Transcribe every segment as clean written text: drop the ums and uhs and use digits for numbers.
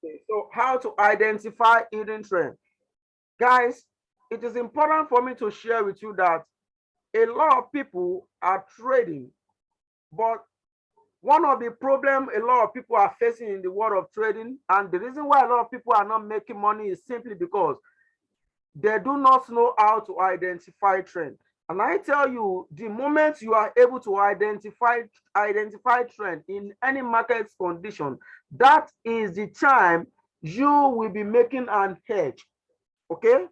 Okay, so how to identify hidden trend? Guys, it is important for me to share with you that a lot of people are trading, but one of the problem a lot of people are facing in the world of trading, and the reason why a lot of people are not making money is simply because they do not know how to identify trend. And I tell you, the moment you are able to identify trend in any market condition, that is the time you will be making an hedge. Okay,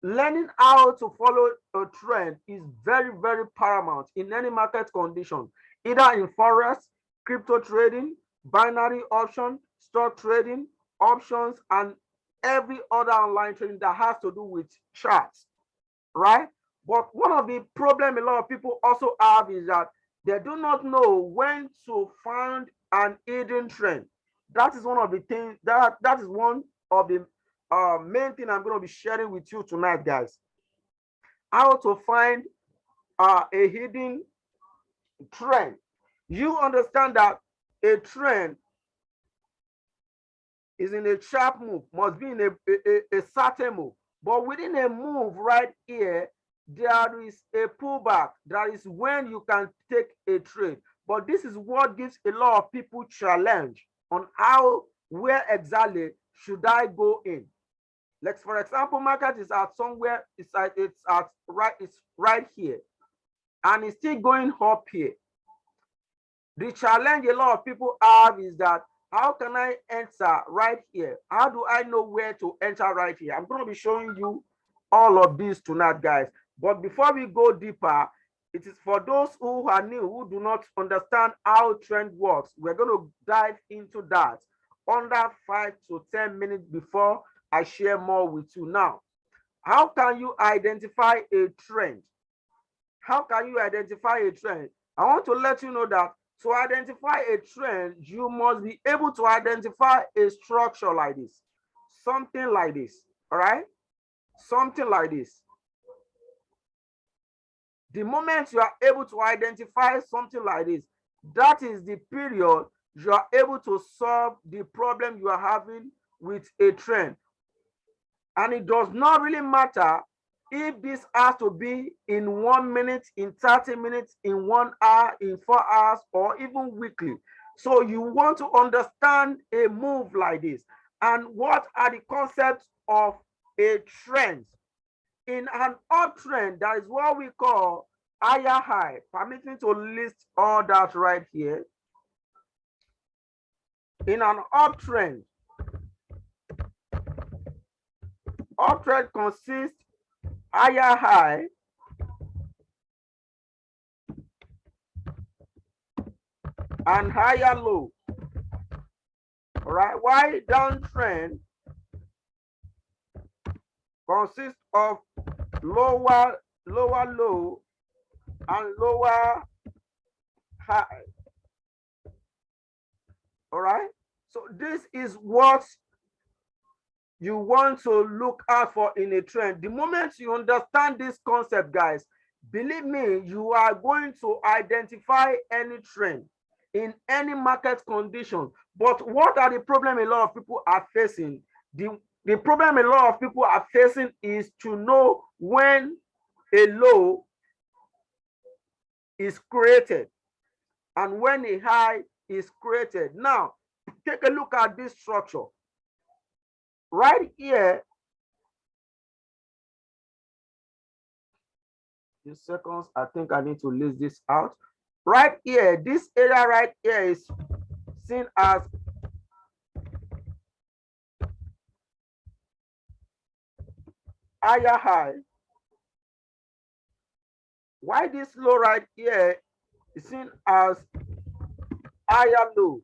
learning how to follow a trend is very, very paramount in any market condition, either in forex, crypto trading, binary option, stock trading, options, and every other online trading that has to do with charts, right? But one of the problem a lot of people also have is that they do not know when to find an hidden trend. That is one of the things that is one of the main thing I'm going to be sharing with you tonight, guys. How to find a hidden trend. You understand that a trend is in a sharp move, must be in a certain move. But within a move right here, there is a pullback. That is when you can take a trade. But this is what gives a lot of people challenge on how, where exactly should I go in. Like for example, market is at somewhere, it's right here, and it's still going up here. The challenge a lot of people have is that how can I enter right here? How do I know where to enter right here? I'm going to be showing you all of this tonight, guys. But before we go deeper, it is for those who are new, who do not understand how trend works. We're going to dive into that under 5 to 10 minutes before I share more with you. Now, how can you identify a trend? How can you identify a trend? I want to let you know that to identify a trend, you must be able to identify a structure like this, something like this, all right? Something like this. The moment you are able to identify something like this, that is the period you are able to solve the problem you are having with a trend. And it does not really matter if this has to be in 1 minute, in 30 minutes, in 1 hour, in 4 hours, or even weekly. So you want to understand a move like this. And what are the concepts of a trend? In an uptrend, that is what we call higher high. Permit me to list all that right here. In an uptrend consists higher high and higher low. All right, while downtrend consists of lower low and lower high. All right, so this is what you want to look out for in a trend. The moment you understand this concept, guys, believe me, you are going to identify any trend in any market condition. But what are the problem a lot of people are facing? The problem a lot of people are facing is to know when a low is created and when a high is created. Now, take a look at this structure. Right here, in seconds, I think I need to list this out. Right here, this area right here is seen as higher high. Why this low right here is seen as higher low.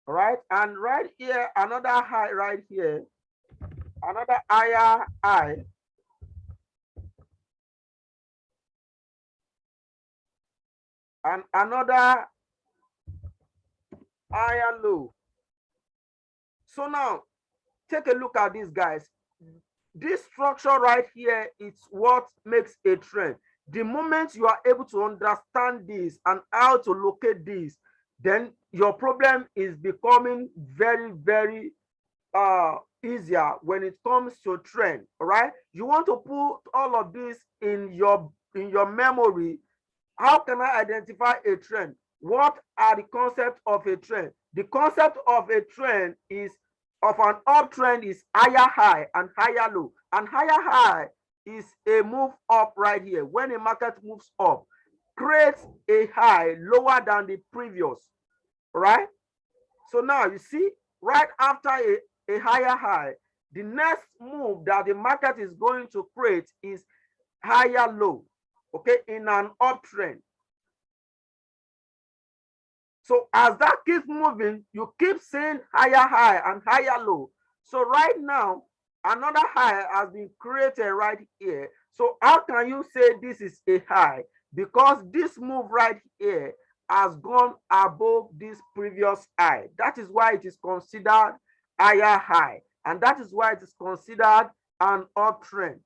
All right, and right here, another high right here, another higher high. And another higher low. So now, take a look at this, guys. This structure right here is what makes a trend. The moment you are able to understand this and how to locate this, then your problem is becoming very, very easier when it comes to trend. All right, you want to put all of this in your memory. How can I identify a trend? What are the concepts of a trend? The concept of a trend is of an uptrend is higher high and higher low. And higher high is a move up right here. When a market moves up, creates a high lower than the previous. Right? So now you see, right after a higher high, the next move that the market is going to create is higher low, okay, in an uptrend. So as that keeps moving, you keep seeing higher high and higher low. So right now, another high has been created right here. So how can you say this is a high? Because this move right here has gone above this previous high. That is why it is considered higher high. And that is why it is considered an uptrend.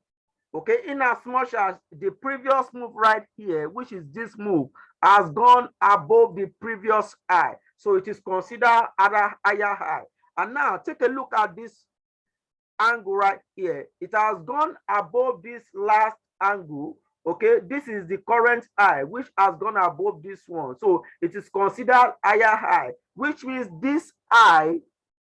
Okay, in as much as the previous move right here, which is this move, has gone above the previous high. So it is considered other higher high. And now take a look at this angle right here. It has gone above this last angle. Okay, this is the current high, which has gone above this one. So it is considered higher high, which means this high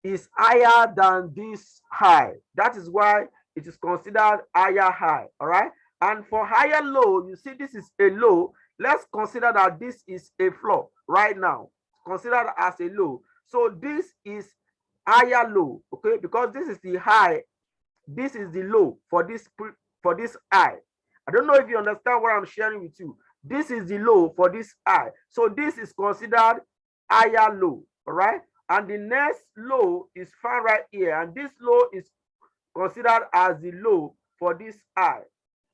is higher than this high. That is why it is considered higher high. All right. And for higher low, you see this is a low. Let's consider that this is a floor right now. Considered as a low. So this is higher low, okay, because this is the high, this is the low for this high. I don't know if you understand what I'm sharing with you. This is the low for this high. So this is considered higher low. All right. And the next low is found right here. And this low is considered as the low for this high.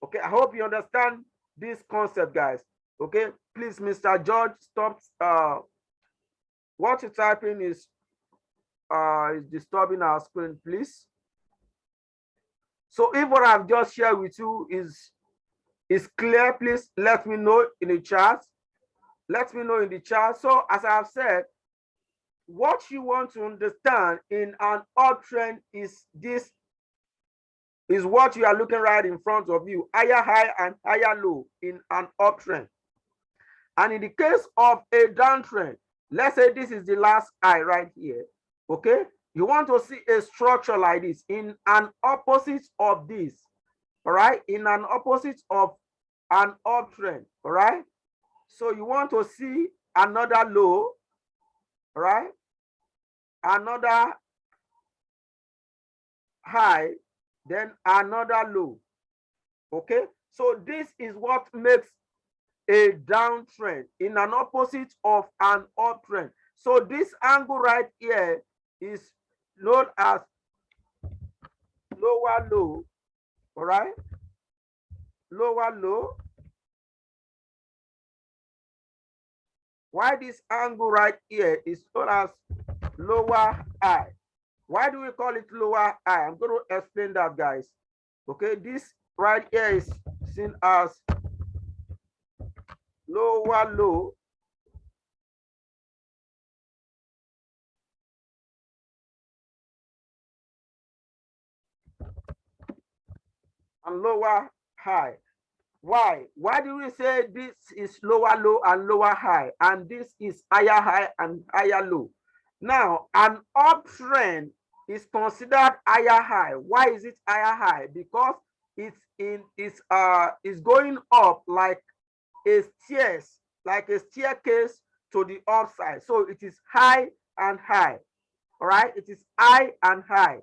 Okay. I hope you understand this concept, guys. Okay. Please, Mr. George, stop. What you're typing is disturbing our screen, please. So if what I've just shared with you is clear, please let me know in the chat. Let me know in the chat. So as I have said, what you want to understand in an uptrend is this, is what you are looking right in front of you, higher high and higher low in an uptrend. And in the case of a downtrend, let's say this is the last high right here, okay? You want to see a structure like this in an opposite of this, all right? In an opposite of an uptrend, all right? So you want to see another low, all right? Another high, then another low, okay? So this is what makes a downtrend in an opposite of an uptrend. So this angle right here is known as lower low, all right? Lower low. Why this angle right here is known as lower high? Why do we call it lower high? I'm going to explain that, guys. Okay, this right here is seen as lower low. And lower high. Why? Why do we say this is lower low and lower high, and this is higher high and higher low? Now, an uptrend is considered higher high. Why is it higher high? Because it's going up like a staircase to the upside. So it is high and high. All right, it is high and high.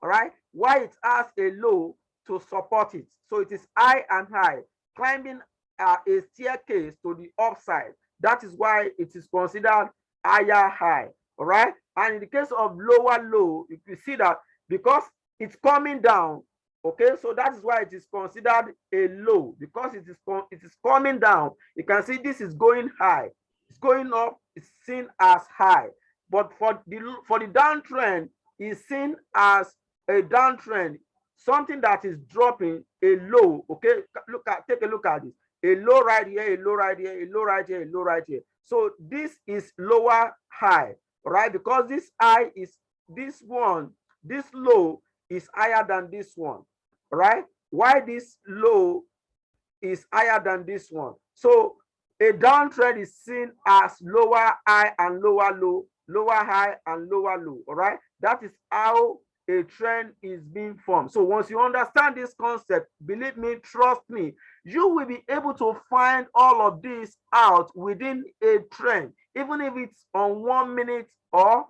All right, why it has a low to support it. So it is high and high, climbing a staircase to the upside. That is why it is considered higher high. All right. And in the case of lower low, you can see that because it's coming down. Okay, so that is why it is considered a low, because it is coming down. You can see this is going high. It's going up. It's seen as high. But for the downtrend, is seen as a downtrend, something that is dropping, a low. Okay, take a look at this. A low right here, a low right here, a low right here, a low right here. So this is lower high, right? Because this high is this one, this low is higher than this one, right? Why this low is higher than this one? So a downtrend is seen as lower high and lower low, lower high and lower low. All right, that is how a trend is being formed. So once you understand this concept, believe me, trust me, you will be able to find all of this out within a trend, even if it's on 1 minute or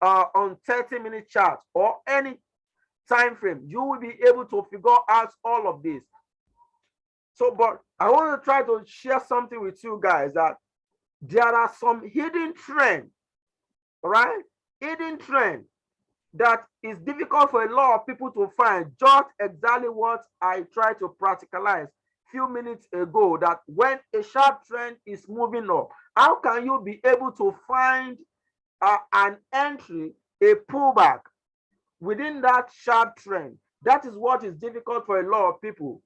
on 30-minute chart or any time frame. You will be able to figure out all of this. So, but I want to try to share something with you guys, that there are some hidden trends, right? Hidden trend that is difficult for a lot of people to find. Just exactly what I tried to practicalize few minutes ago, that when a sharp trend is moving up, how can you be able to find an entry, a pullback within that sharp trend? That is what is difficult for a lot of people.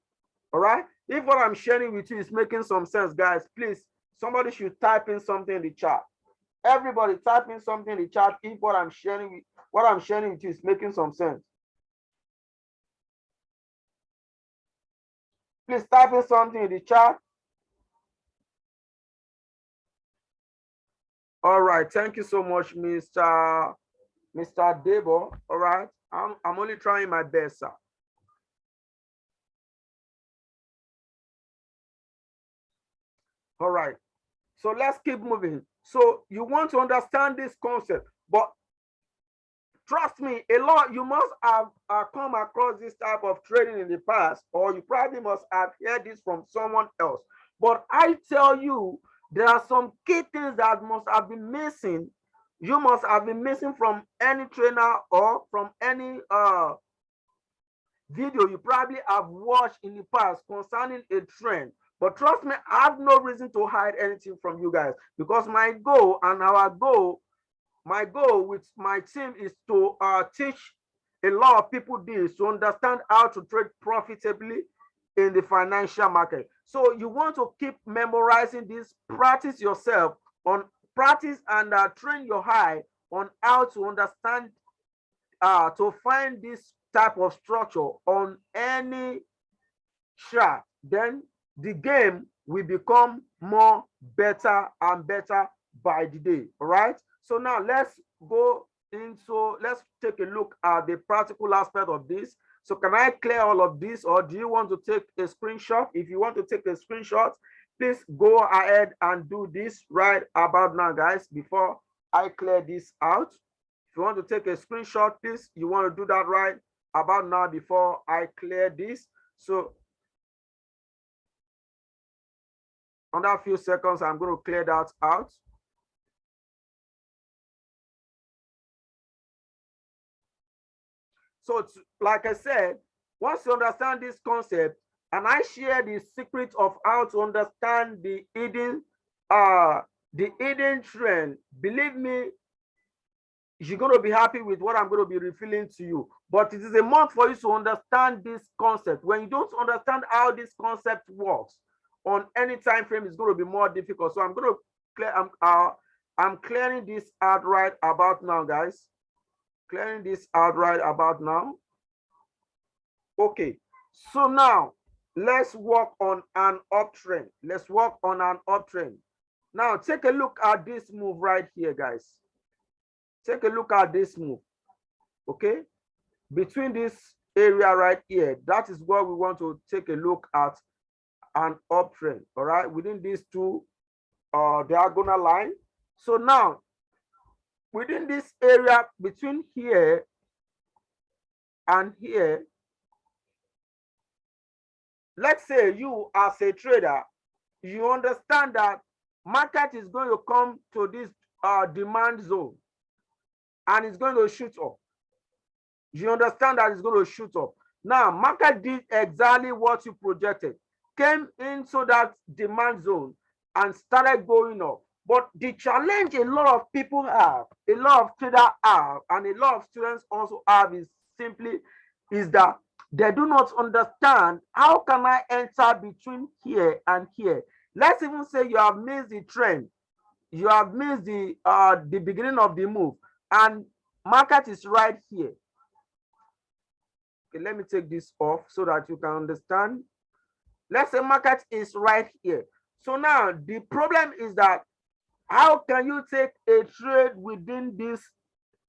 All right, if what I'm sharing with you is making some sense, guys, please, somebody should type in something in the chat. Everybody type in something in the chat if what I'm sharing with you is making some sense. Please type in something in the chat. All right, thank you so much, Mr. Debo. All right, I'm only trying my best, sir. All right, so let's keep moving. So you want to understand this concept, but trust me, a lot, you must have come across this type of trading in the past, or you probably must have heard this from someone else. But I tell you, there are some key things that must have been missing. You must have been missing from any trainer or from any video you probably have watched in the past concerning a trend. But trust me, I have no reason to hide anything from you guys, because my goal with my team is to teach a lot of people this, to understand how to trade profitably in the financial market. So you want to keep memorizing this, practice yourself on practice and train your eye on how to understand, to find this type of structure on any chart. Then the game will become more better and better by the day. All right, so now let's take a look at the practical aspect of this. So can I clear all of this, or do you want to take a screenshot? If you want to take a screenshot, please go ahead and do this right about now, guys, before I clear this out. If you want to take a screenshot, please, you want to do that right about now before I clear this. So under a few seconds, I'm going to clear that out. So like I said, once you understand this concept, and I share the secret of how to understand the hidden trend, believe me, you're going to be happy with what I'm going to be revealing to you. But it is a must for you to understand this concept. When you don't understand how this concept works on any time frame, it's going to be more difficult. So I'm going to clear, I'm clearing this out right about now, guys. Clearing this out right about now. Okay, so now let's work on an uptrend. Let's work on an uptrend. Now take a look at this move right here, guys. Take a look at this move. Okay, between this area right here, that is what we want to take a look at, an uptrend. All right, within these two diagonal line. So now within this area between here and here, let's say you as a trader, you understand that market is going to come to this demand zone and it's going to shoot up. You understand that it's going to shoot up. Now market did exactly what you projected, came into that demand zone and started going up. But the challenge a lot of people have, a lot of traders have, and a lot of students also have is that they do not understand how can I enter between here and here. Let's even say you have missed the trend you have missed the beginning of the move, and market is right here. Okay, let me take this off so that you can understand. Let's say market is right here. So now the problem is that how can you take a trade within this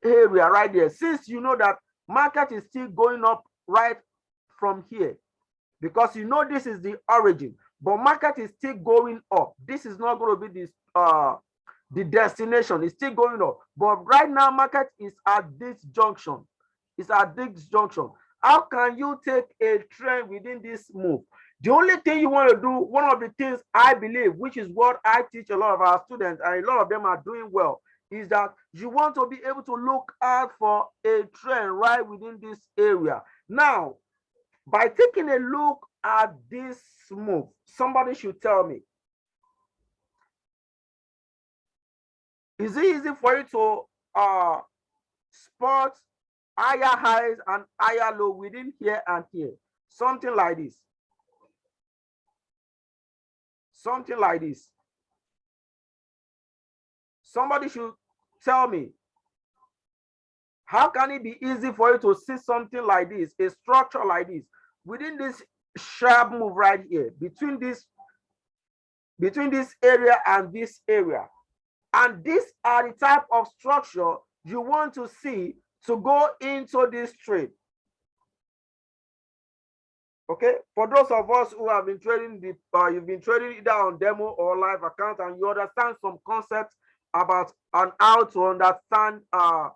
area right there, since you know that market is still going up right from here, because you know this is the origin, but market is still going up. This is not going to be this the destination. Is still going up, but right now market is at this junction. It's at this junction. How can you take a trend within this move? The only thing you want to do, one of the things I believe, which is what I teach a lot of our students, and a lot of them are doing well, is that you want to be able to look out for a trend right within this area. Now, by taking a look at this move, somebody should tell me, is it easy for you to spot higher highs and higher low within here and here? Something like this. Something like this. Somebody should tell me, how can it be easy for you to see something like this, a structure like this, within this sharp move right here, between this area and this area? And these are the type of structure you want to see to go into this trade. Okay, for those of us who have been trading you've been trading either on demo or live account, and you understand some concepts about on how to understand on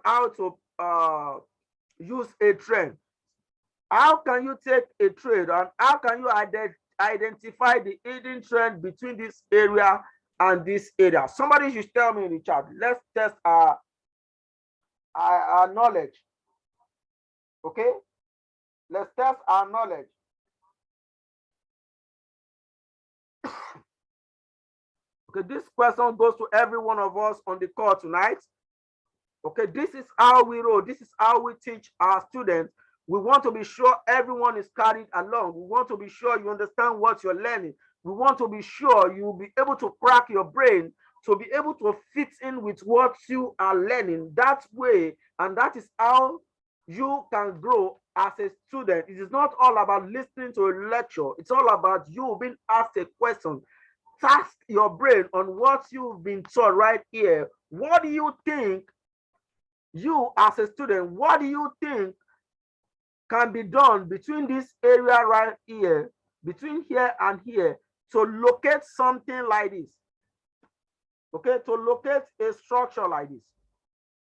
how to use a trend. How can you take a trade, and how can you identify the hidden trend between this area and this area? Somebody should tell me in the chat. Let's test our knowledge. Okay, let's test our knowledge. Okay, this question goes to every one of us on the call tonight. Okay, this is how we roll. This is how we teach our students. We want to be sure everyone is carried along. We want to be sure you understand what you're learning. We want to be sure you'll be able to crack your brain to be able to fit in with what you are learning that way. And that is how you can grow as a student. It is not all about listening to a lecture. It's all about you being asked a question. Task your brain on what you've been taught right here. What do you think, you as a student, what do you think can be done between this area right here, between here and here, to locate something like this? Okay, to locate a structure like this.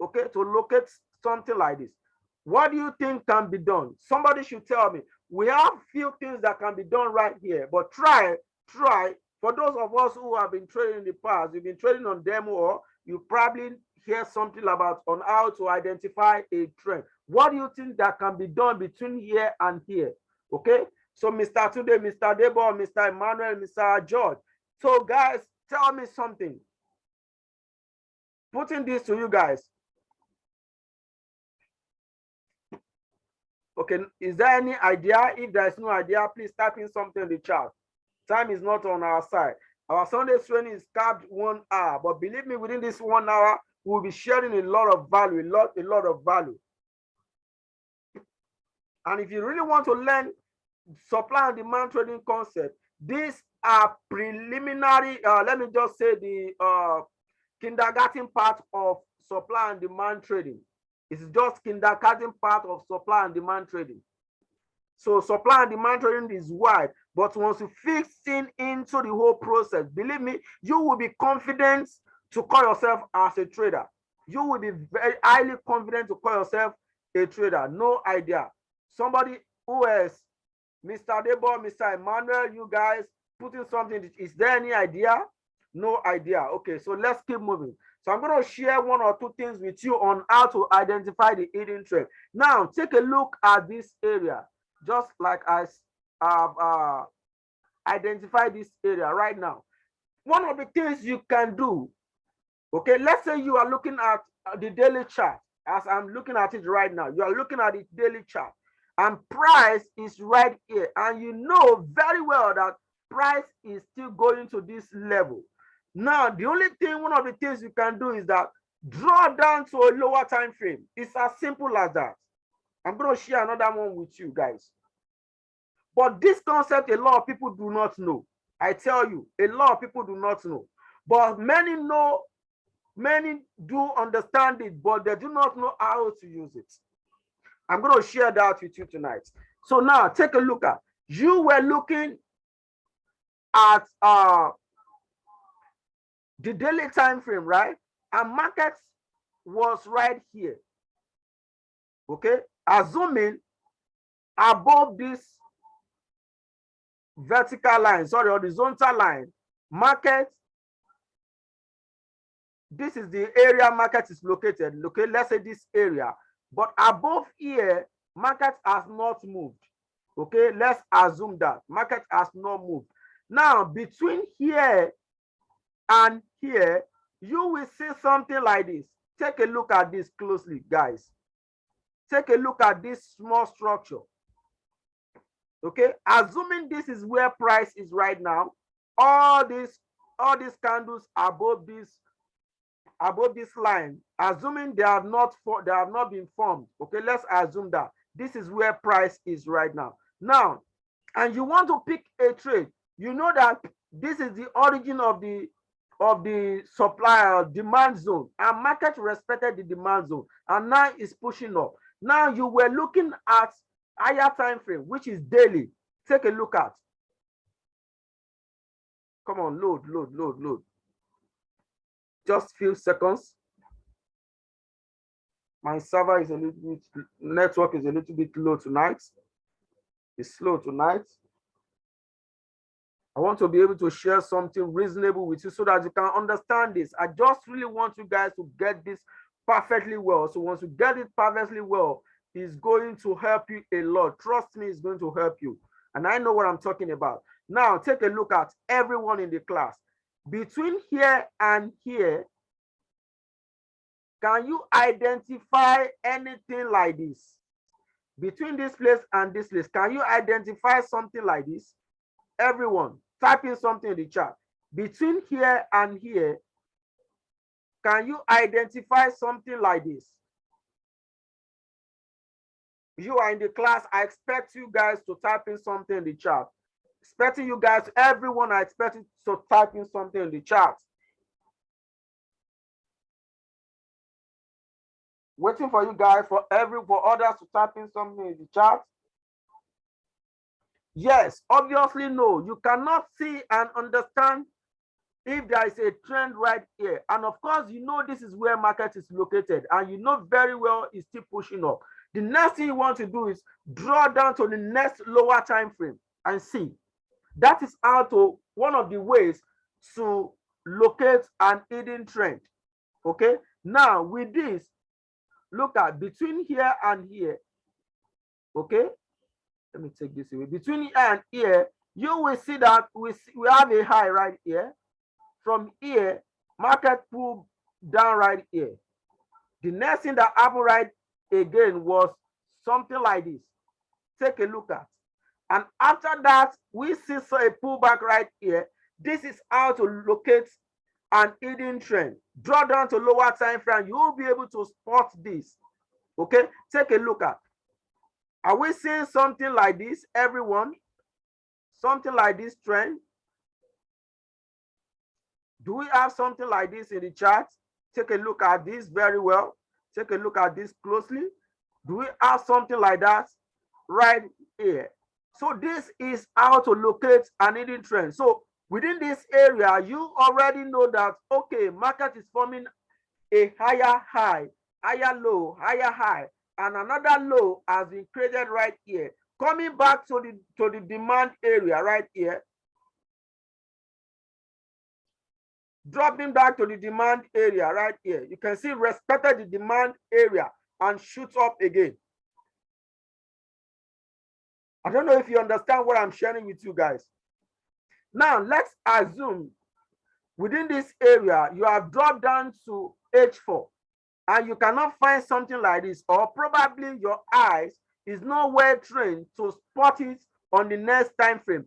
Okay, to locate something like this. What do you think can be done? Somebody should tell me. We have few things that can be done right here, but try. For those of us who have been trading in the past, you've been trading on demo, or you probably hear something about on how to identify a trend. What do you think that can be done between here and here? Okay, so Mr. Today, Mr. Debo, Mr. Emmanuel, Mr. George. So guys, tell me something. Putting this to you guys. Okay, is there any idea? If there is no idea, please type in something in the chat. Time is not on our side. Our Sunday training is capped 1 hour, but believe me, within this 1 hour, we'll be sharing a lot of value, a lot of value. And if you really want to learn supply and demand trading concept, these are preliminary, let me just say the kindergarten part of supply and demand trading. It's just kindergarten part of supply and demand trading. So supply and demand trading is wide, but once you fix in into the whole process, believe me, you will be confident to call yourself as a trader. You will be very highly confident to call yourself a trader. No idea. Somebody who is Mr. Debo, Mr. Emmanuel, you guys putting something. Is there any idea? No idea. Okay, so let's keep moving. So I'm going to share one or two things with you on how to identify the hidden trend. Now, take a look at this area, just like I have identified this area right now. One of the things you can do, okay, let's say you are looking at the daily chart, as I'm looking at it right now. You are looking at the daily chart, and price is right here, and you know very well that price is still going to this level. Now, the only thing, one of the things you can do is that draw down to a lower time frame. It's as simple as that. I'm going to share another one with you guys. But this concept, a lot of people do not know. I tell you, a lot of people do not know. But many know, many do understand it, but they do not know how to use it. I'm going to share that with you tonight. So now take a look at, you were looking at the daily time frame, right? And market was right here. Okay, assuming above this vertical line, sorry, horizontal line, market, this is the area market is located. Okay, let's say this area, but above here, market has not moved. Okay, let's assume that market has not moved. Now, between here and here, you will see something like this. Take a look at this closely, guys. Take a look at this small structure. Okay, assuming this is where price is right now, all these candles above this line, assuming they have not been formed. Okay, let's assume that this is where price is right now. Now, and you want to pick a trade, you know that this is the origin of the supply or demand zone, and market respected the demand zone, and now it's pushing up. Now you were looking at higher time frame, which is daily. Take a look at. Come on, load. Just few seconds. My server is a little bit, network is a little bit low tonight. It's slow tonight. I want to be able to share something reasonable with you so that you can understand this. I just really want you guys to get this perfectly well. So once you get it perfectly well, it's going to help you a lot. Trust me, it's going to help you. And I know what I'm talking about. Now, take a look at everyone in the class. Between here and here, can you identify anything like this? Between this place and this place, can you identify something like this? Everyone, type in something in the chat. Between here and here, can you identify something like this? You are in the class. I expect you guys to type in something in the chat. Expecting you guys, everyone, I expect you to type in something in the chat. Waiting for you guys, for others to type in something in the chat. Yes, obviously no. You cannot see and understand if there is a trend right here. And of course, you know this is where market is located, and you know very well it's still pushing up. The next thing you want to do is draw down to the next lower time frame and see. That is one of the ways to locate an hidden trend. Okay, now with this, look at between here and here. Okay, let me take this away. Between here and here, you will see that we have a high right here. From here, market pulled down right here. The next thing that happened right again was something like this. Take a look at. And after that, we see a pullback right here. This is how to locate an hidden trend. Draw down to lower time frame. You will be able to spot this. Okay, take a look at. Are we seeing something like this, everyone? Something like this trend? Do we have something like this in the chart? Take a look at this very well. Take a look at this closely. Do we have something like that right here? So this is how to locate an hidden trend. So within this area, you already know that, okay, market is forming a higher high, higher low, higher high, and another low has been created right here. Coming back to the demand area right here. Dropping back to the demand area right here. You can see respected the demand area and shoot up again. I don't know if you understand what I'm sharing with you guys. Now, let's assume within this area, you have dropped down to H4 and you cannot find something like this, or probably your eyes is not well trained to spot it on the next time frame.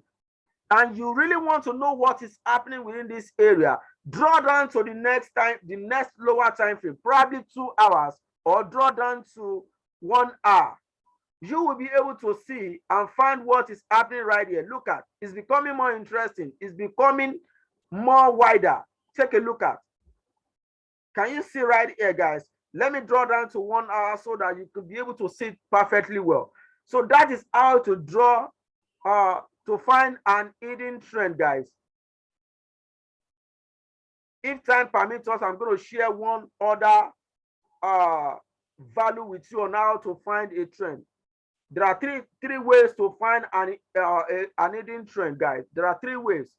And you really want to know what is happening within this area. draw down to the next time, the next lower time frame, probably 2 hours, or draw down to 1 hour. You will be able to see and find what is happening right here. Look at, it's becoming more interesting. It's becoming more wider. Take a look at. Can you see right here, guys? Let me draw down to 1 hour so that you could be able to see it perfectly well. So that is how to draw, to find an hidden trend, guys. If time permits us, I'm going to share one other value with you on how to find a trend. There are three ways to find an hidden trend, guys. There are 3 ways.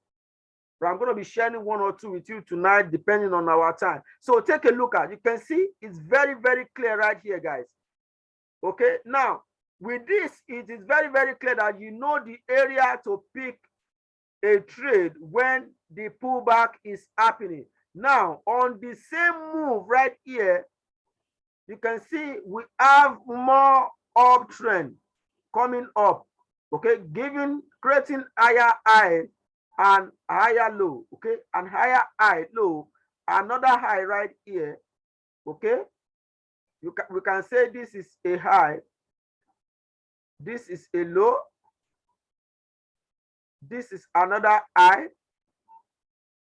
But I'm going to be sharing 1 or 2 with you tonight, depending on our time. So take a look at. You can see it's very, very clear right here, guys. Okay. Now, with this, it is very, very clear that you know the area to pick a trade when the pullback is happening. Now, on the same move right here, you can see we have more uptrend coming up, okay, creating higher high and higher low, okay, and higher high, low, another high right here, okay. We can say this is a high, this is a low, this is another high,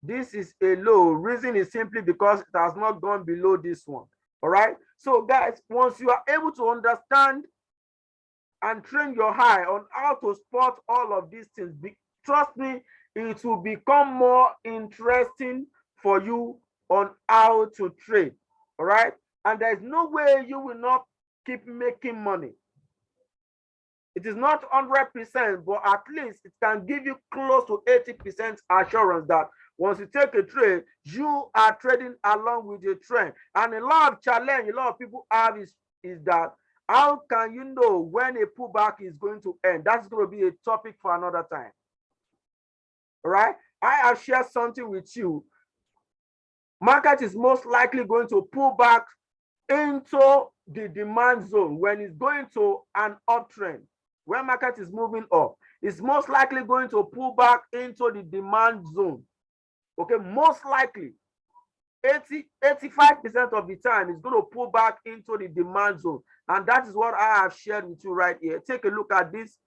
this is a low. Reason is simply because it has not gone below this one. All right. So guys, once you are able to understand and train your eye on how to spot all of these things, trust me, it will become more interesting for you on how to trade. All right. And there's no way you will not keep making money. It is not 100%, but at least it can give you close to 80% assurance that once you take a trade, you are trading along with the trend. And a lot of challenge a lot of people have is that how can you know when a pullback is going to end? That's going to be a topic for another time. All right. I have shared something with you. Market is most likely going to pull back into the demand zone when it's going to an uptrend. When market is moving up, it's most likely going to pull back into the demand zone. Okay, most likely 85% of the time it's going to pull back into the demand zone. And that is what I have shared with you right here. Take a look at this.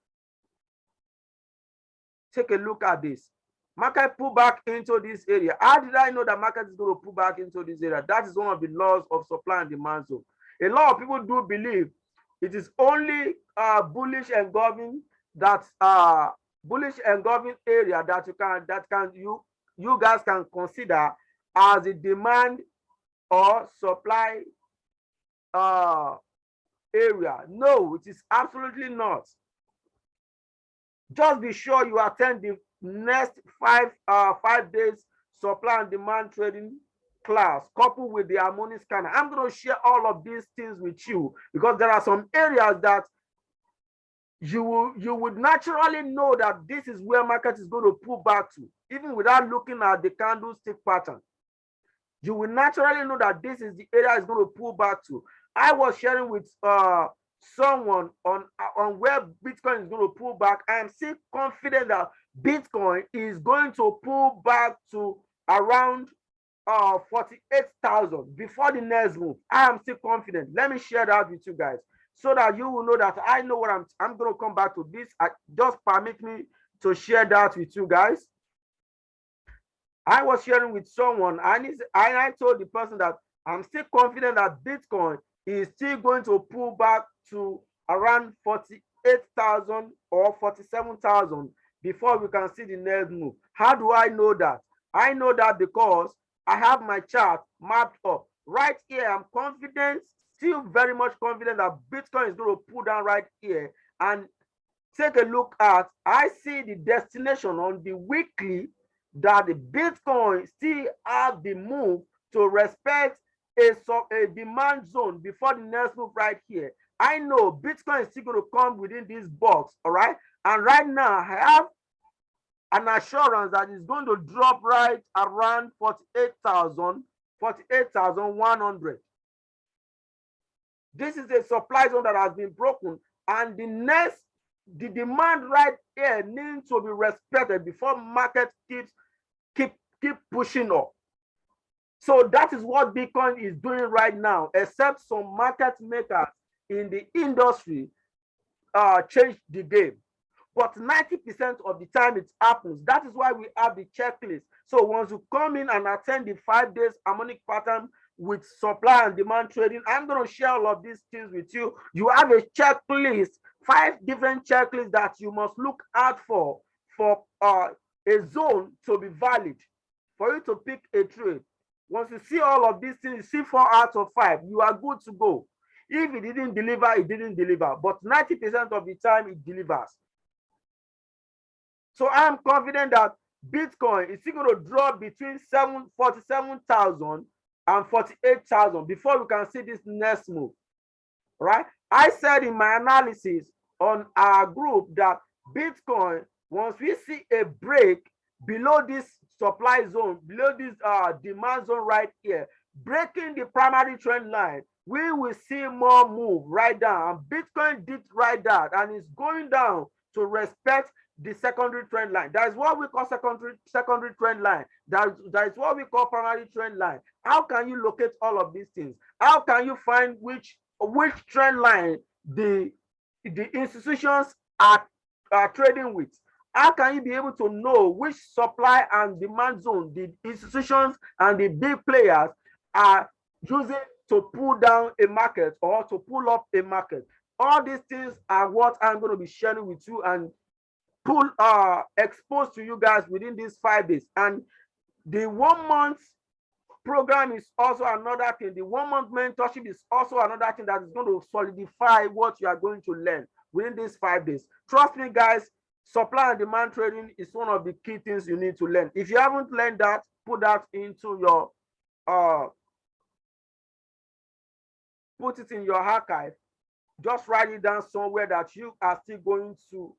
Take a look at this. Market pull back into this area. How did I know that market is going to pull back into this area? That is one of the laws of supply and demand zone. A lot of people do believe it is only bullish engulfing area that you guys can consider as a demand or supply area. No, it is absolutely not. Just be sure you attend the next 5 days supply and demand trading class coupled with the harmonic scanner. I'm going to share all of these things with you because there are some areas that you would naturally know that this is where market is going to pull back to, even without looking at the candlestick pattern. You will naturally know that this is the area it's going to pull back to. I was sharing with someone on where Bitcoin is going to pull back. I am still confident that Bitcoin is going to pull back to around 48,000 before the next move. I am still confident. Let me share that with you guys so that you will know that I know what I'm going to come back to this. Just permit me to share that with you guys. I was sharing with someone and I told the person that I'm still confident that Bitcoin is still going to pull back to around 48,000 or 47,000 before we can see the next move. How do I know that? I know that because I have my chart mapped up. Right here, I'm confident, still very much confident that Bitcoin is going to pull down right here. And take a look at, I see the destination on the weekly that the Bitcoin still have the move to respect a demand zone before the next move right here. I know Bitcoin is still going to come within this box, all right? And right now, I have an assurance that it's going to drop right around 48,100. This is a supply zone that has been broken, and the demand right here needs to be respected before market keep pushing up. So that is what Bitcoin is doing right now, except some market makers in the industry change the game. But 90% of the time it happens. That is why we have the checklist. So once you come in and attend the 5 days harmonic pattern with supply and demand trading, I'm going to share all of these things with you. You have a checklist, 5 different checklists that you must look out for a zone to be valid, for you to pick a trade. Once you see all of these things, you see 4 out of 5, you are good to go. If it didn't deliver, it didn't deliver. But 90% of the time, it delivers. So I'm confident that Bitcoin is still going to drop between 47,000 and 48,000 before we can see this next move, right? I said in my analysis on our group that Bitcoin, once we see a break below this supply zone, below this demand zone right here, breaking the primary trend line, we will see more move right down. And Bitcoin did right that, and it's going down to respect the secondary trend line. That is what we call secondary trend line. That is what we call primary trend line. How can you locate all of these things? How can you find which trend line the institutions are trading with? How can you be able to know which supply and demand zone the institutions and the big players are using to pull down a market or to pull up a market? All these things are what I'm going to be sharing with you and exposed to you guys within these 5 days. And the 1 month program is also another thing. The 1 month mentorship is also another thing that is going to solidify what you are going to learn within these 5 days. Trust me, guys, supply and demand trading is one of the key things you need to learn. If you haven't learned that, put that into your put it in your archive. Just write it down somewhere that you are still going to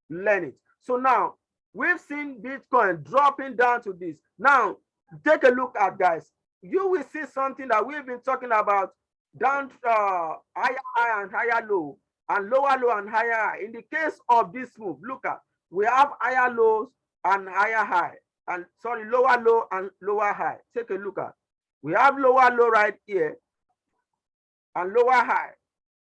learn it. So now we've seen Bitcoin dropping down to this. Now take a look at, guys, you will see something that we've been talking about, down higher high and higher low, and lower low and higher high. In the case of this move, look at, we have higher lows and higher high, and sorry, lower low and lower high. Take a look at, we have lower low right here and lower high,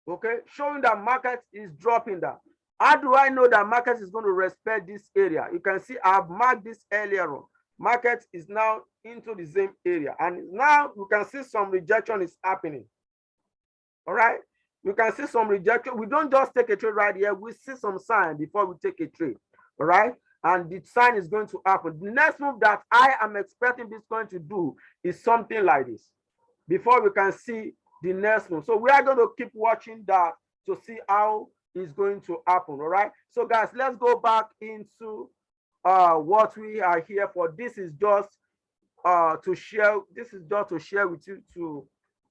okay, showing that market is dropping down. How do I know that market is going to respect this area? You can see I've marked this earlier on. Market is now into the same area, and now you can see some rejection is happening. All right, you can see some rejection. We don't just take a trade right here, we see some sign before we take a trade. All right, and the sign is going to happen. The next move that I am expecting Bitcoin to do is something like this before we can see the next move. So we are going to keep watching that to see how it's going to happen. All right, so guys, let's go back into what we are here for. This is just to share. This is just to share with you, to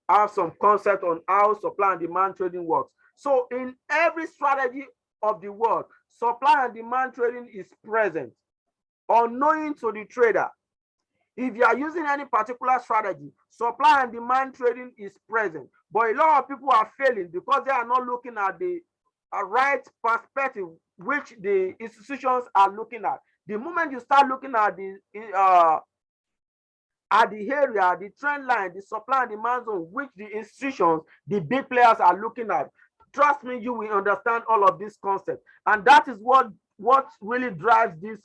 have some concept on how supply and demand trading works. So in every strategy of the world, supply and demand trading is present, unknowing to the trader. If you are using any particular strategy, supply and demand trading is present, but a lot of people are failing because they are not looking at the right perspective which the institutions are looking at. The moment you start looking at the area, the trend line, the supply and demand zone, which the institutions, the big players are looking at, trust me, you will understand all of this concept. And that is what really drives this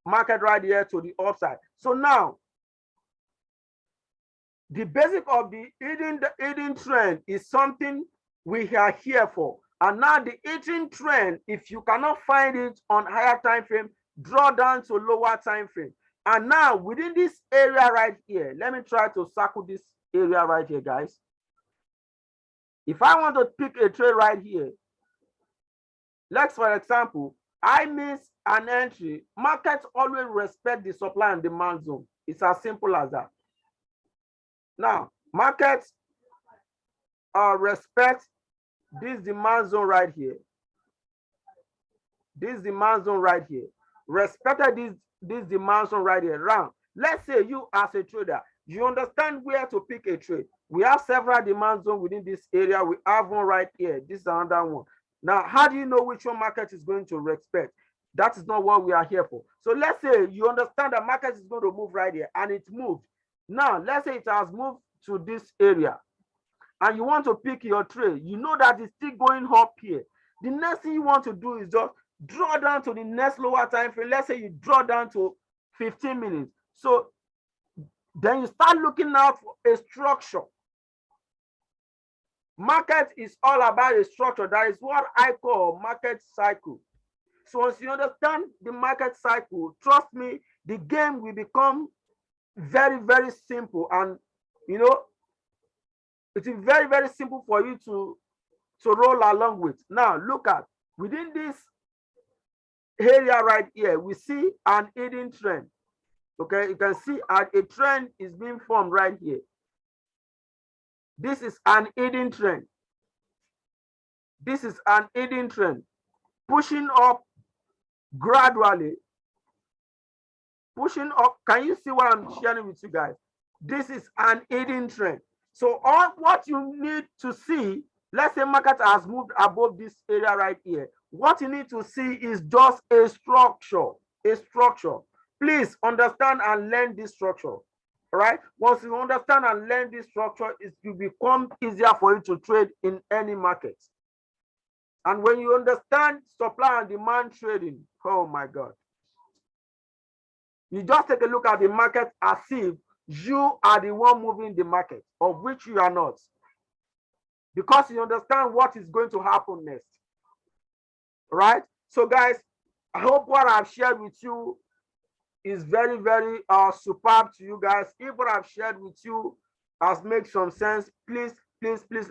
market right here to the upside. So now, the basic of the hidden trend is something we are here for. And now the hidden trend, if you cannot find it on higher time frame, draw down to lower time frame. And now within this area right here, let me try to circle this area right here, guys. If I want to pick a trade right here, let's, for example, I miss an entry, markets always respect the supply and demand zone. It's as simple as that. Now, markets respect this demand zone right here. This demand zone right here. Respected this demand zone right here. Now, let's say you as a trader, you understand where to pick a trade. We have several demand zones within this area. We have one right here. This is another one. Now, how do you know which one market is going to respect? That is not what we are here for. So let's say you understand that market is going to move right here, and it moved. Now, let's say it has moved to this area and you want to pick your trade. You know that it's still going up here. The next thing you want to do is just draw down to the next lower time frame. Let's say you draw down to 15 minutes. So then you start looking out for a structure. Market is all about a structure. That is what I call market cycle. So once you understand the market cycle, trust me, the game will become very, very simple. And you know, it is very, very simple for you to roll along with. Now, look at within this area right here, we see an hidden trend. Okay, you can see a trend is being formed right here. This is an hidden trend. This is an hidden trend pushing up gradually. Pushing up. Can you see what I'm sharing with you guys? This is an hidden trend. So all what you need to see, let's say market has moved above this area right here. What you need to see is just a structure. A structure. Please understand and learn this structure. All right. Once you understand and learn this structure, it will become easier for you to trade in any market. And when you understand supply and demand trading, oh my God. You just take a look at the market as if you are the one moving the market, of which you are not. Because you understand what is going to happen next. Right? So guys, I hope what I've shared with you is very, very superb to you guys. If what I've shared with you has made some sense, please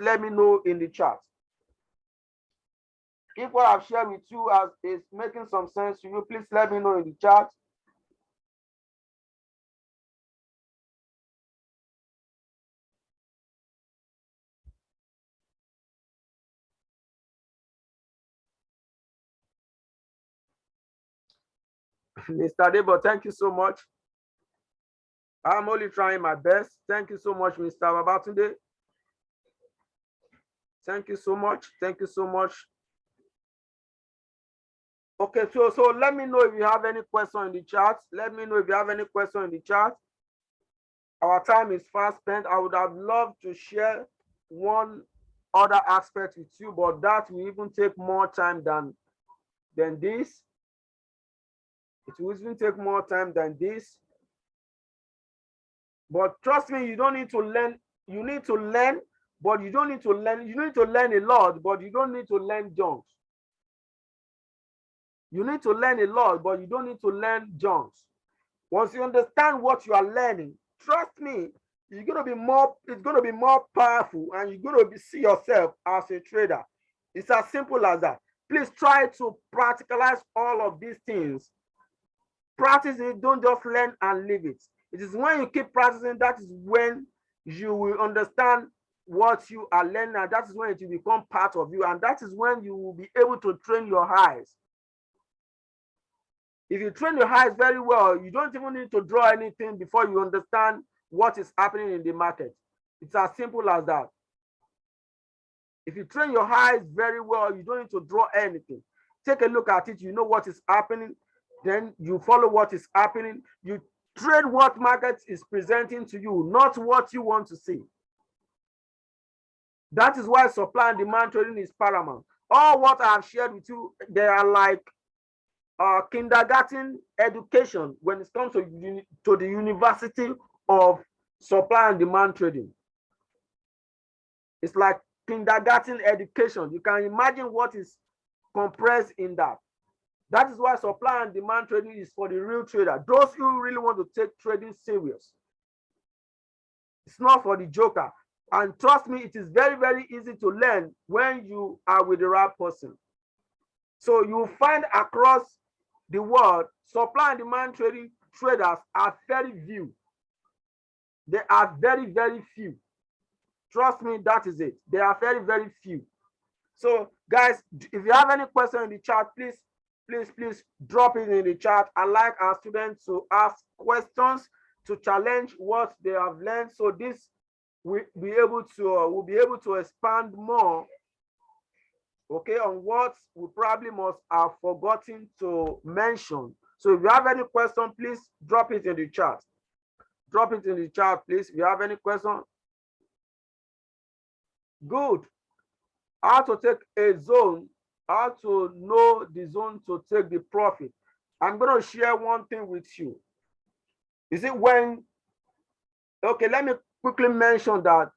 let me know in the chat. If what I've shared with you is making some sense to you, please let me know in the chat. Mr. Debo, thank you so much. I'm only trying my best. Thank you so much, Mr. Babatunde. Thank you so much. Thank you so much. Okay, so let me know if you have any question in the chat. Let me know if you have any question in the chat. Our time is fast spent. I would have loved to share one other aspect with you, but that will even take more time than this. It will even take more time than this. But trust me, you don't need to learn. You need to learn, but you don't need to learn. You need to learn a lot, but you don't need to learn junks. You need to learn a lot, but you don't need to learn junks. Once you understand what you are learning, trust me, it's going to be more powerful, and you're going to see yourself as a trader. It's as simple as that. Please try to practicalize all of these things. Practice it, don't just learn and leave it. It is when you keep practicing, that is when you will understand what you are learning, and that is when it will become part of you, and that is when you will be able to train your eyes. If you train your eyes very well, you don't even need to draw anything before you understand what is happening in the market. It's as simple as that. If you train your eyes very well, you don't need to draw anything. Take a look at it, you know what is happening, then you follow what is happening. You trade what market is presenting to you, not what you want to see. That is why supply and demand trading is paramount. All what I have shared with you, they are like kindergarten education when it comes to the University of Supply and Demand Trading. It's like kindergarten education. You can imagine what is compressed in that. That is why supply and demand trading is for the real trader, those who really want to take trading serious. It's not for the joker. And trust me, it is very, very easy to learn when you are with the right person. So you find across the world, supply and demand trading traders are very few. They are very, very few. Trust me, that is it. They are very, very few. So guys, if you have any question in the chat, please drop it in the chat. I like our students to ask questions, to challenge what they have learned. So this we'll be able to expand more, okay, on what we probably must have forgotten to mention. So if you have any question, please drop it in the chat. drop it in the chat, please. If you have any question. Good. How to take a zone, how to know the zone to take the profit. I'm going to share one thing with you. You see, okay, let me quickly mention that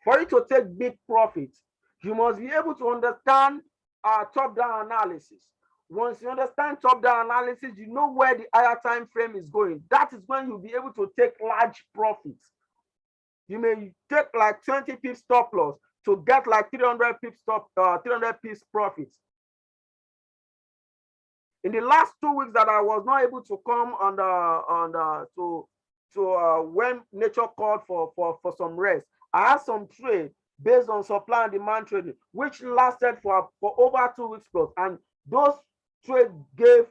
for you to take big profits, you must be able to understand top-down analysis. Once you understand top-down analysis, you know where the higher time frame is going. That is when you'll be able to take large profits. You may take like 20 pips stop loss to get like 300 pips 300 pips profits. In the last 2 weeks that I was not able to come when nature called for some rest, I had some trade based on supply and demand trading, which lasted for over 2 weeks plus, and those trades gave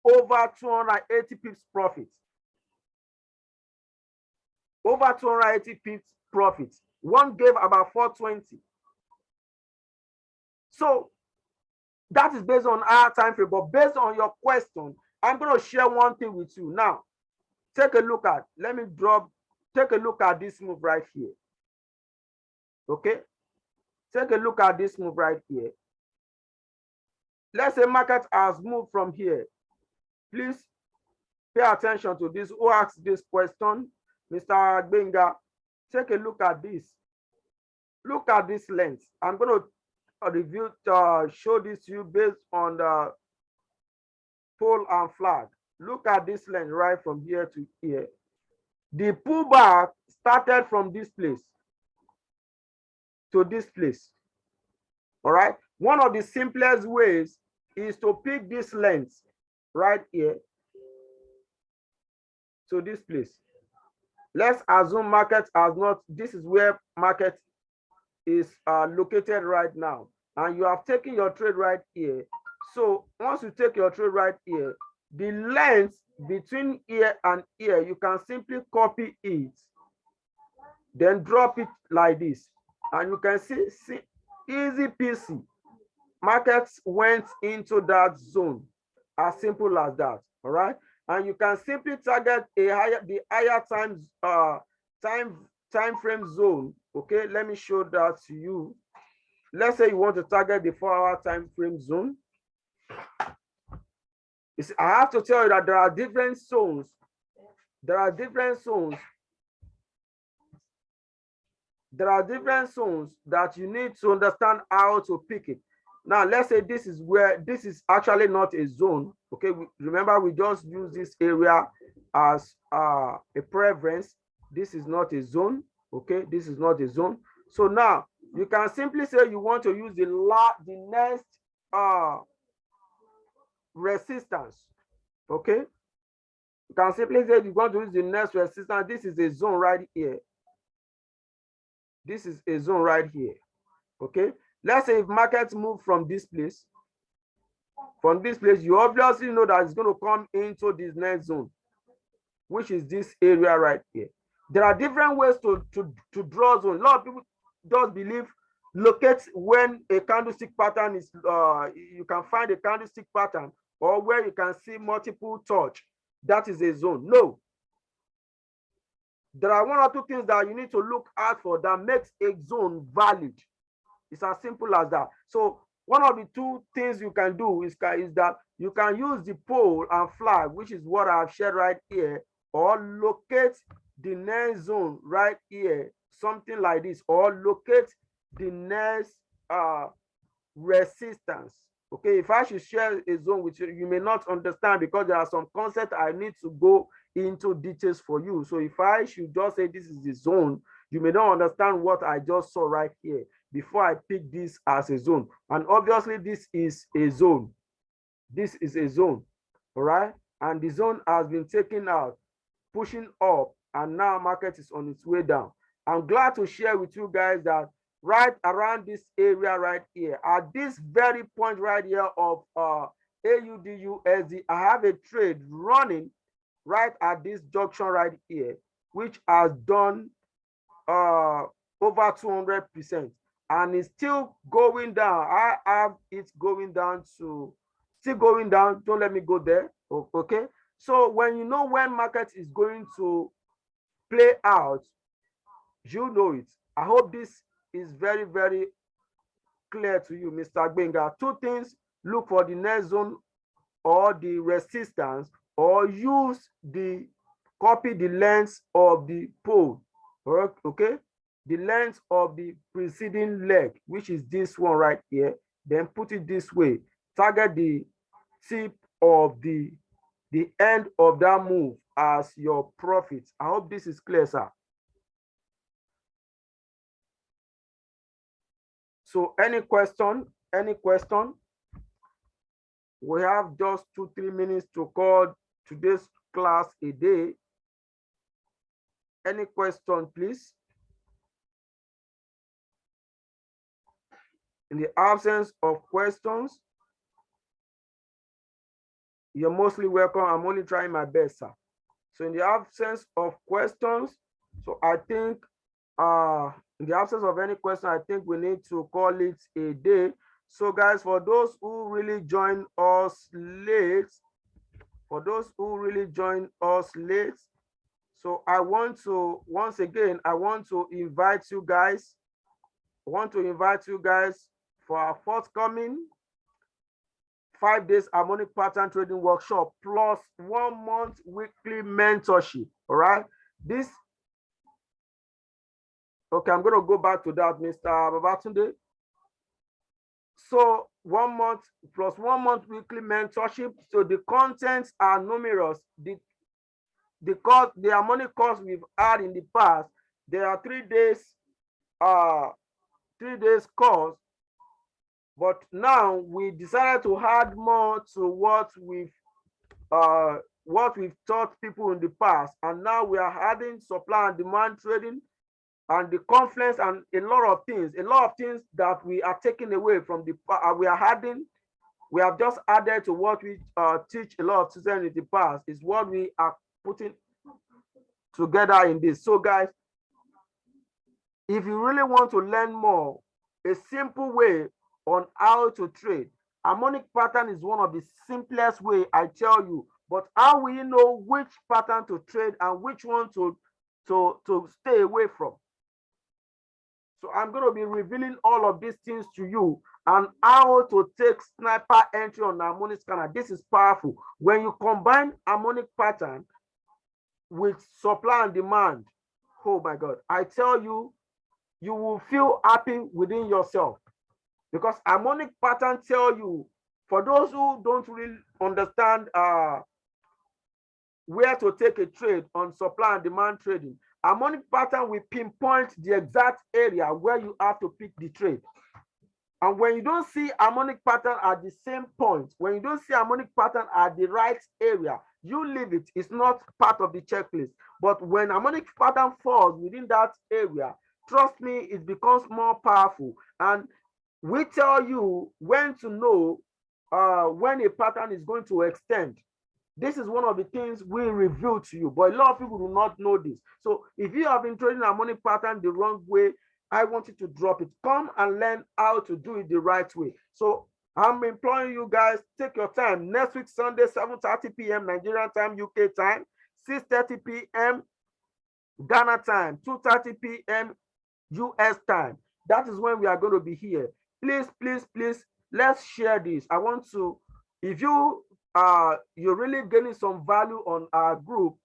over 280 pips profits. Over 280 pips profits. One gave about 420. So that is based on our time frame, but based on your question, I'm going to share one thing with you. Now, take a look at, take a look at this move right here. Okay? Take a look at this move right here. Let's say market has moved from here. Please pay attention to this. Who asked this question? Mr. Benga. Take a look at this. Look at this length. I'm going to show this to you based on the pole and flag. Look at this length right from here to here. The pullback started from this place to this place. All right. One of the simplest ways is to pick this length right here to this place. Let's assume market has not, this is where market is located right now, and you have taken your trade right here. So once you take your trade right here, the length between here and here, you can simply copy it, then drop it like this, and you can see easy peasy. Markets went into that zone, as simple as that. All right, and you can simply target the higher time frame zone. Okay, let me show that to you. Let's say you want to target the 4-hour time frame zone. I have to tell you that there are different zones. There are different zones. There are different zones that you need to understand how to pick it. Now, let's say this is where this is actually not a zone. Okay, remember we just use this area as a preference. This is not a zone. Okay, this is not a zone. So now you can simply say you want to use the next resistance. Okay, you can simply say you want to use the next resistance. This is a zone right here. This is a zone right here. Okay, let's say if markets move from this place, you obviously know that it's going to come into this next zone, which is this area right here. There are different ways to draw zone. A lot of people just believe locate when a candlestick pattern is you can find a candlestick pattern, or where you can see multiple touch. That is a zone. No. There are one or two things that you need to look out for that makes a zone valid. It's as simple as that. So one of the two things you can do is that you can use the pole and flag, which is what I've shared right here, or locate the next zone right here, something like this, or locate the next resistance. Okay, if I should share a zone with you, you may not understand because there are some concepts I need to go into details for you. So if I should just say this is the zone, you may not understand what I just saw right here before I pick this as a zone. And obviously this is a zone. This is a zone, all right? And the zone has been taken out, pushing up, and now market is on its way down. I'm glad to share with you guys that right around this area right here, at this very point right here of AUDUSD, I have a trade running right at this junction right here, which has done over 200%, and it's still going down. I have it going down to, still going down. Don't let me go there. Okay, so when you know when market is going to play out, you know it. I hope this is very, very clear to you, Mr. Gbenga. Two things: look for the next zone or the resistance, or use the copy the length of the pole. Okay, the length of the preceding leg, which is this one right here. Then put it this way: target the tip of the end of that move as your profit. I hope this is clear, sir. So any question? Any question? We have just 2-3 minutes to call today's class a day. Any question, please? In the absence of questions, you're mostly welcome. I'm only trying my best, sir. So in the absence of questions, so I think in the absence of any question, I think we need to call it a day. So guys, for those who really join us late, so I want to, once again, I want to invite you guys for our forthcoming 5 days harmonic pattern trading workshop plus 1 month weekly mentorship. All right, this, okay, I'm going to go back to that, Mr. Babatunde. So 1 month plus 1 month weekly mentorship. So the contents are numerous. The harmonic course we've had in the past, there are 3 days 3 days course, but now we decided to add more to what we've taught people in the past, and now we are adding supply and demand trading and the conference and a lot of things that we are taking away from the we have just added to what we teach a lot of students in the past, is what we are putting together in this. So guys, if you really want to learn more, a simple way on how to trade, harmonic pattern is one of the simplest way, I tell you. But how will you know which pattern to trade and which one to stay away from? So I'm going to be revealing all of these things to you, and how to take sniper entry on the harmonic scanner. This is powerful. When you combine harmonic pattern with supply and demand, oh my God, I tell you, you will feel happy within yourself, because harmonic pattern tell you, for those who don't really understand where to take a trade on supply and demand trading, harmonic pattern will pinpoint the exact area where you have to pick the trade. And when you don't see harmonic pattern at the same point, when you don't see harmonic pattern at the right area, you leave it. It's not part of the checklist. But when harmonic pattern falls within that area, trust me, it becomes more powerful. And we tell you when to know when a pattern is going to extend. This is one of the things we reveal to you, but a lot of people do not know this. So if you have been trading harmonic pattern the wrong way, I want you to drop it. Come and learn how to do it the right way. So I'm imploring you guys, take your time. Next week, Sunday, 7:30 p.m. Nigerian time, UK time, 6:30 p.m. Ghana time, 2:30 p.m. US time. That is when we are going to be here. Please, please, please, let's share this. I want to, if you're really getting some value on our group,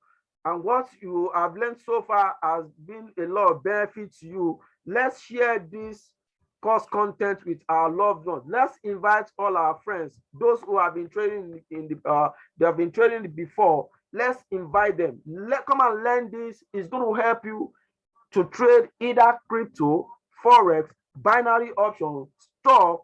and what you have learned so far has been a lot of benefit to you, let's share this course content with our loved ones. Let's invite all our friends, those who have been trading they have been trading before. Let's invite them. Come and learn this. It's going to help you to trade either crypto, forex, binary options, stock,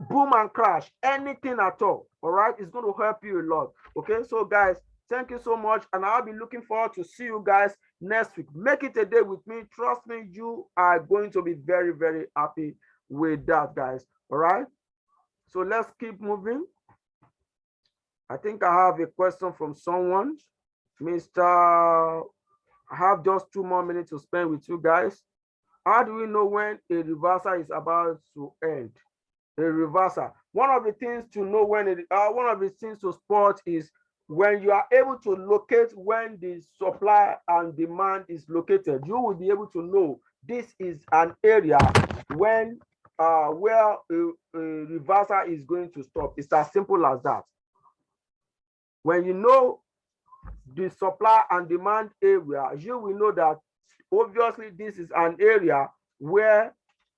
boom and crash, anything at all. All right, it's going to help you a lot. Okay, so guys, thank you so much, and I'll be looking forward to see you guys next week. Make it a day with me. Trust me, you are going to be very, very happy with that, guys. All right, so let's keep moving. I think I have a question from someone. Mr. I have just 2 more minutes to spend with you guys. How do we know when a reversal is about to end? A reversal. One of the things to know when one of the things to spot is when you are able to locate when the supply and demand is located, you will be able to know this is an area when where a reversal is going to stop. It's as simple as that. When you know the supply and demand area, you will know that obviously this is an area where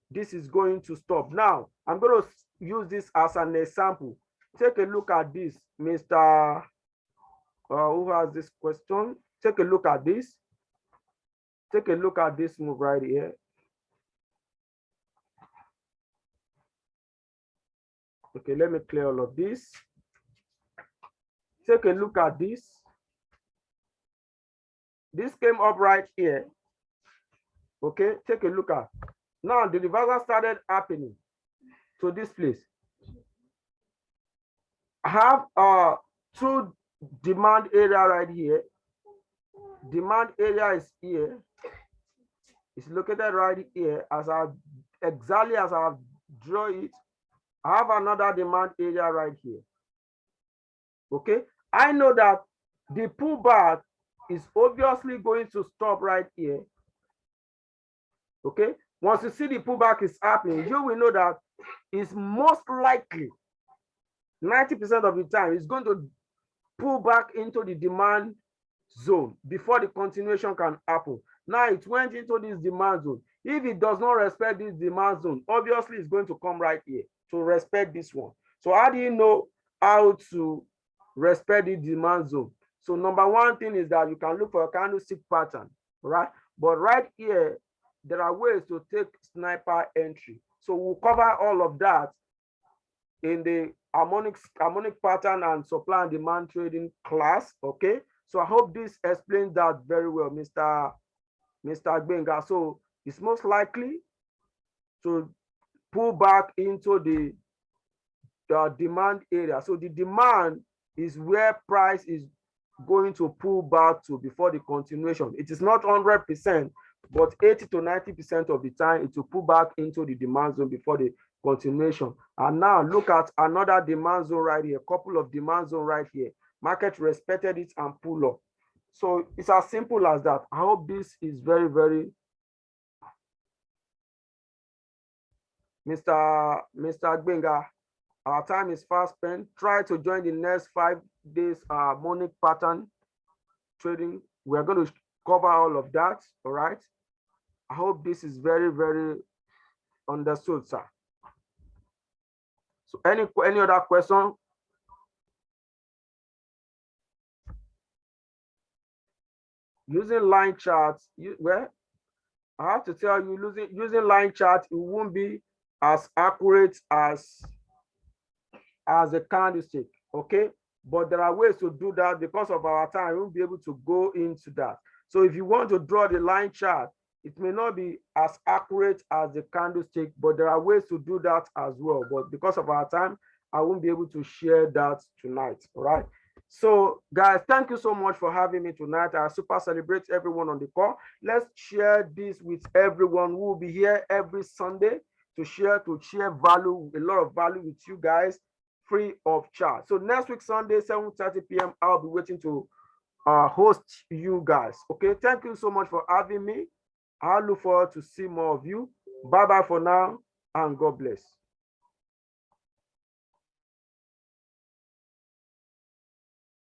this is going to stop. Now, I'm going to use this as an example. Take a look at this, Mr. Who has this question? Take a look at this. Take a look at this move right here. Okay, let me clear all of this. Take a look at this. This came up right here. Okay, take a look at. Now the reversal started happening to this place. I have two demand area right here. Demand area is here. It's located right here exactly as I draw it. I have another demand area right here. Okay, I know that the pullback is obviously going to stop right here. Okay, once you see the pullback is happening, you will know that it's most likely 90% of the time it's going to pull back into the demand zone before the continuation can happen. Now it went into this demand zone. If it does not respect this demand zone, obviously it's going to come right here to respect this one. So how do you know how to respect the demand zone? So number one thing is that you can look for a candlestick pattern, right? But right here, there are ways to take sniper entry. So we'll cover all of that in the harmonic pattern and supply and demand trading class. Okay, so I hope this explains that very well, Mr. Gbenga. So it's most likely to pull back into the demand area. So the demand is where price is going to pull back to before the continuation. It is not 100%, but 80 to 90% of the time it will pull back into the demand zone before the continuation. And now look at another demand zone right here, a couple of demand zone right here. Market respected it and pull up. So it's as simple as that. I hope this is very, very Mr. Gbenga. Our time is fast spent. Try to join the next 5 days harmonic pattern trading. We're going to cover all of that. All right. I hope this is very, very understood, sir. So any other question? Using line charts, well, I have to tell you, using line chart, it won't be as accurate as a candlestick, okay? But there are ways to do that. Because of our time, we won't be able to go into that. So if you want to draw the line chart, it may not be as accurate as the candlestick, but there are ways to do that as well. But because of our time, I won't be able to share that tonight, all right? So guys, thank you so much for having me tonight. I super celebrate everyone on the call. Let's share this with everyone who will be here every Sunday to share value, a lot of value with you guys, free of charge. So next week, Sunday, 7:30 p.m., I'll be waiting to host you guys. Okay, thank you so much for having me. I look forward to see more of you. Bye-bye for now, and God bless.